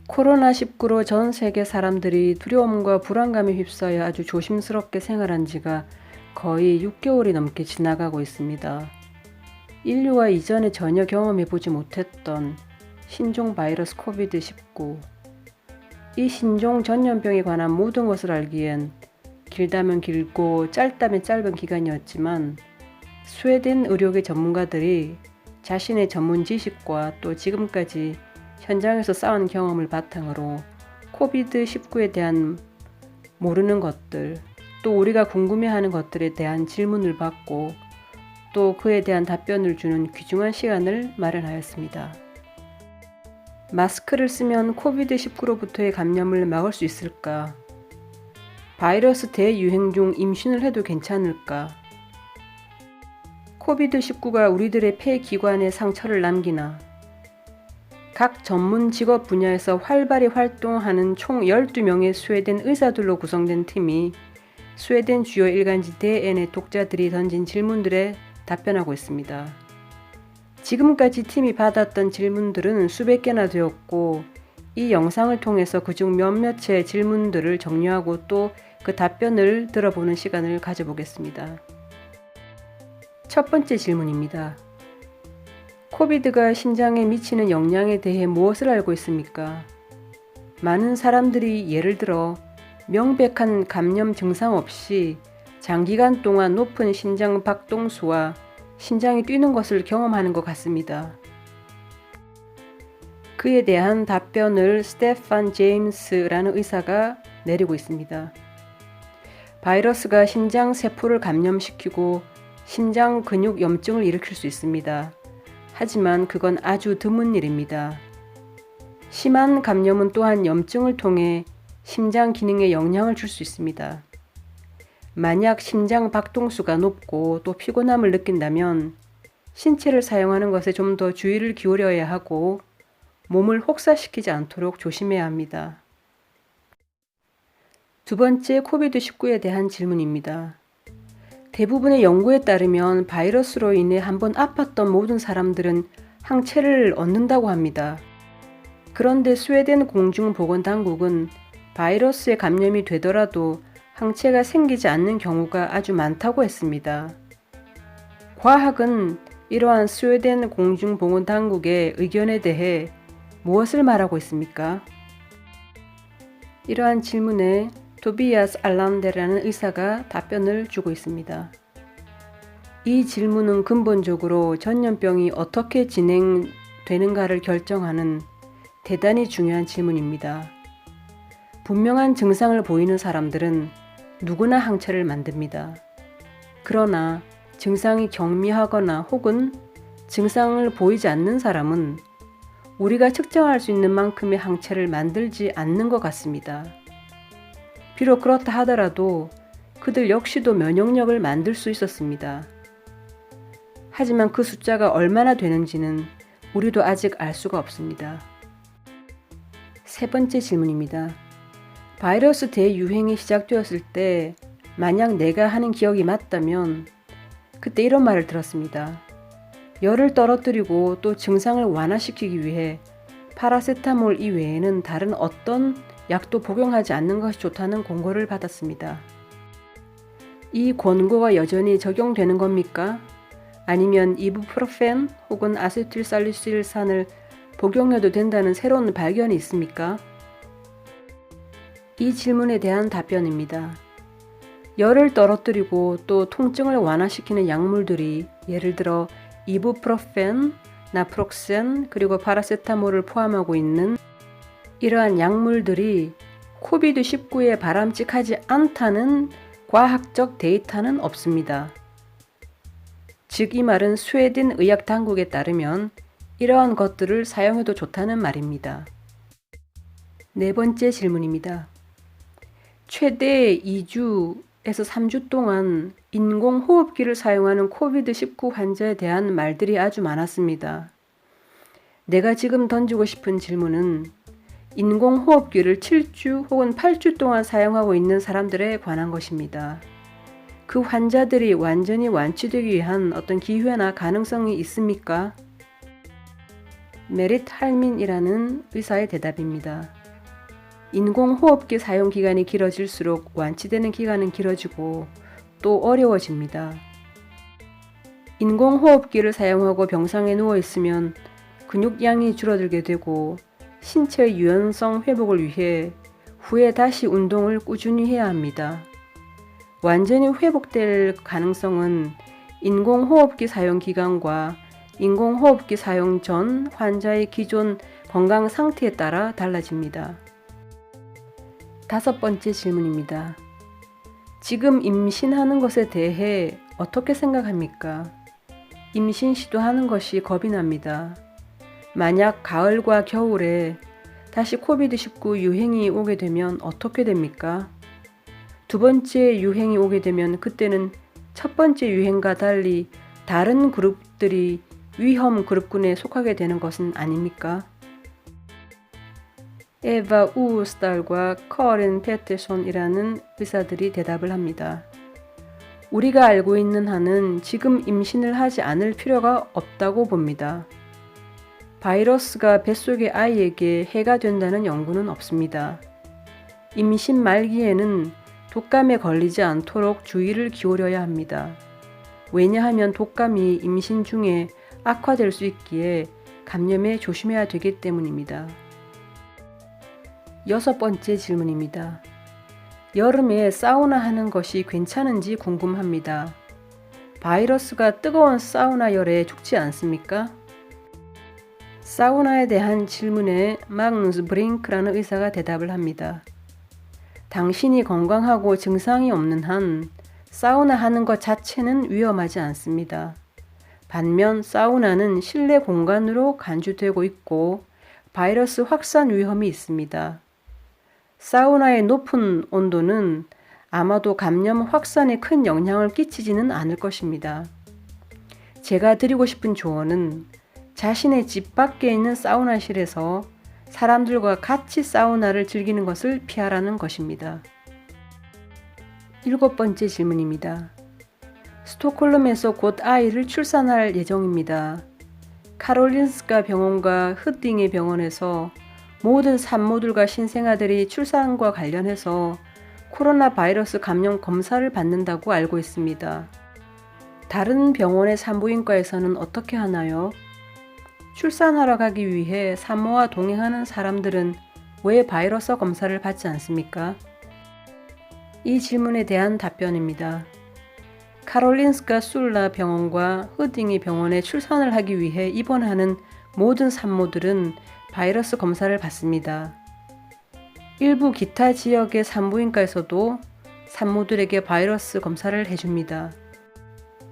코로나19로 전 세계 사람들이 두려움과 불안감에 휩싸여 아주 조심스럽게 생활한 지가 거의 6개월이 넘게 지나가고 있습니다. 인류가 이전에 전혀 경험해보지 못했던 신종 바이러스 코비드-19. 이 신종 전염병에 관한 모든 것을 알기엔 길다면 길고 짧다면 짧은 기간이었지만 스웨덴 의료계 전문가들이 자신의 전문 지식과 또 지금까지 현장에서 쌓은 경험을 바탕으로 코비드-19에 대한 모르는 것들, 또 우리가 궁금해하는 것들에 대한 질문을 받고 또 그에 대한 답변을 주는 귀중한 시간을 마련하였습니다. 마스크를 쓰면 코비드-19로부터의 감염을 막을 수 있을까? 바이러스 대유행 중 임신을 해도 괜찮을까? 코비드-19가 우리들의 폐기관에 상처를 남기나? 각 전문 직업 분야에서 활발히 활동하는 총 12명의 스웨덴 의사들로 구성된 팀이 스웨덴 주요 일간지 DN의 독자들이 던진 질문들에 답변하고 있습니다. 지금까지 팀이 받았던 질문들은 수백 개나 되었고 이 영상을 통해서 그중 몇몇의 질문들을 정리하고 또 그 답변을 들어보는 시간을 가져보겠습니다. 첫 번째 질문입니다. 코비드가 신장에 미치는 영향에 대해 무엇을 알고 있습니까? 많은 사람들이 예를 들어 명백한 감염 증상 없이 장기간 동안 높은 심장 박동수와 심장이 뛰는 것을 경험하는 것 같습니다. 그에 대한 답변을 스테판 제임스라는 의사가 내리고 있습니다. 바이러스가 심장 세포를 감염시키고 심장 근육 염증을 일으킬 수 있습니다. 하지만 그건 아주 드문 일입니다. 심한 감염은 또한 염증을 통해 심장 기능에 영향을 줄 수 있습니다. 만약 심장 박동수가 높고 또 피곤함을 느낀다면 신체를 사용하는 것에 좀 더 주의를 기울여야 하고 몸을 혹사시키지 않도록 조심해야 합니다. 두 번째, 코비드-19에 대한 질문입니다. 대부분의 연구에 따르면 바이러스로 인해 한번 아팠던 모든 사람들은 항체를 얻는다고 합니다. 그런데 스웨덴 공중보건당국은 바이러스에 감염이 되더라도 항체가 생기지 않는 경우가 아주 많다고 했습니다. 과학은 이러한 스웨덴 공중보건당국의 의견에 대해 무엇을 말하고 있습니까? 이러한 질문에 토비아스 알란데라는 의사가 답변을 주고 있습니다. 이 질문은 근본적으로 전염병이 어떻게 진행되는가를 결정하는 대단히 중요한 질문입니다. 분명한 증상을 보이는 사람들은 누구나 항체를 만듭니다. 그러나 증상이 경미하거나 혹은 증상을 보이지 않는 사람은 우리가 측정할 수 있는 만큼의 항체를 만들지 않는 것 같습니다. 비록 그렇다 하더라도 그들 역시도 면역력을 만들 수 있었습니다. 하지만 그 숫자가 얼마나 되는지는 우리도 아직 알 수가 없습니다. 세 번째 질문입니다. 바이러스 대유행이 시작되었을 때 만약 내가 하는 기억이 맞다면 그때 이런 말을 들었습니다. 열을 떨어뜨리고 또 증상을 완화시키기 위해 파라세타몰 이외에는 다른 어떤 약도 복용하지 않는 것이 좋다는 권고를 받았습니다. 이 권고가 여전히 적용되는 겁니까? 아니면 이부프로펜 혹은 아세틸살리실산을 복용해도 된다는 새로운 발견이 있습니까? 이 질문에 대한 답변입니다. 열을 떨어뜨리고 또 통증을 완화시키는 약물들이 예를 들어 이부프로펜, 나프록센 그리고 파라세타몰을 포함하고 있는 이러한 약물들이 코비드-19에 바람직하지 않다는 과학적 데이터는 없습니다. 즉 이 말은 스웨덴 의학 당국에 따르면 이러한 것들을 사용해도 좋다는 말입니다. 네 번째 질문입니다. 최대 2주에서 3주 동안 인공호흡기를 사용하는 코비드-19 환자에 대한 말들이 아주 많았습니다. 내가 지금 던지고 싶은 질문은 인공호흡기를 7주 혹은 8주 동안 사용하고 있는 사람들에 관한 것입니다. 그 환자들이 완전히 완치되기 위한 어떤 기회나 가능성이 있습니까? 메릿 할민이라는 의사의 대답입니다. 인공호흡기 사용 기간이 길어질수록 완치되는 기간은 길어지고 또 어려워집니다. 인공호흡기를 사용하고 병상에 누워있으면 근육량이 줄어들게 되고 신체의 유연성 회복을 위해 후에 다시 운동을 꾸준히 해야 합니다. 완전히 회복될 가능성은 인공호흡기 사용 기간과 인공호흡기 사용 전 환자의 기존 건강 상태에 따라 달라집니다. 5번째 질문입니다. 지금 임신하는 것에 대해 어떻게 생각합니까? 임신 시도하는 것이 겁이 납니다. 만약 가을과 겨울에 다시 코비드-19 유행이 오게 되면 어떻게 됩니까? 두 번째 유행이 오게 되면 그때는 첫 번째 유행과 달리 다른 그룹들이 위험 그룹군에 속하게 되는 것은 아닙니까? 에바 우스달과 커렌 패테손이라는 의사들이 대답을 합니다. 우리가 알고 있는 한은 지금 임신을 하지 않을 필요가 없다고 봅니다. 바이러스가 뱃속의 아이에게 해가 된다는 연구는 없습니다. 임신 말기에는 독감에 걸리지 않도록 주의를 기울여야 합니다. 왜냐하면 독감이 임신 중에 악화될 수 있기에 감염에 조심해야 되기 때문입니다. 6번째 질문입니다. 여름에 사우나 하는 것이 괜찮은지 궁금합니다. 바이러스가 뜨거운 사우나 열에 죽지 않습니까? 사우나에 대한 질문에 마그누스 브링크라는 의사가 대답을 합니다. 당신이 건강하고 증상이 없는 한 사우나 하는 것 자체는 위험하지 않습니다. 반면 사우나는 실내 공간으로 간주되고 있고 바이러스 확산 위험이 있습니다. 사우나의 높은 온도는 아마도 감염 확산에 큰 영향을 끼치지는 않을 것입니다. 제가 드리고 싶은 조언은 자신의 집 밖에 있는 사우나실에서 사람들과 같이 사우나를 즐기는 것을 피하라는 것입니다. 7번째 질문입니다. 스톡홀름에서 곧 아이를 출산할 예정입니다. 카롤린스카 병원과 흐딩의 병원에서 모든 산모들과 신생아들이 출산과 관련해서 코로나 바이러스 감염 검사를 받는다고 알고 있습니다. 다른 병원의 산부인과에서는 어떻게 하나요? 출산하러 가기 위해 산모와 동행하는 사람들은 왜 바이러스 검사를 받지 않습니까? 이 질문에 대한 답변입니다. 카롤린스카 술라 병원과 흐딩이 병원에 출산을 하기 위해 입원하는 모든 산모들은 바이러스 검사를 받습니다. 일부 기타 지역의 산부인과에서도 산모들에게 바이러스 검사를 해줍니다.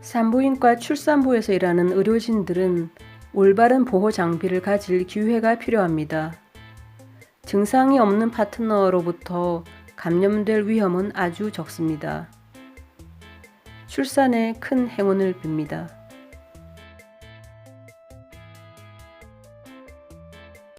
산부인과 출산부에서 일하는 의료진들은 올바른 보호 장비를 가질 기회가 필요합니다. 증상이 없는 파트너로부터 감염될 위험은 아주 적습니다. 출산에 큰 행운을 빕니다.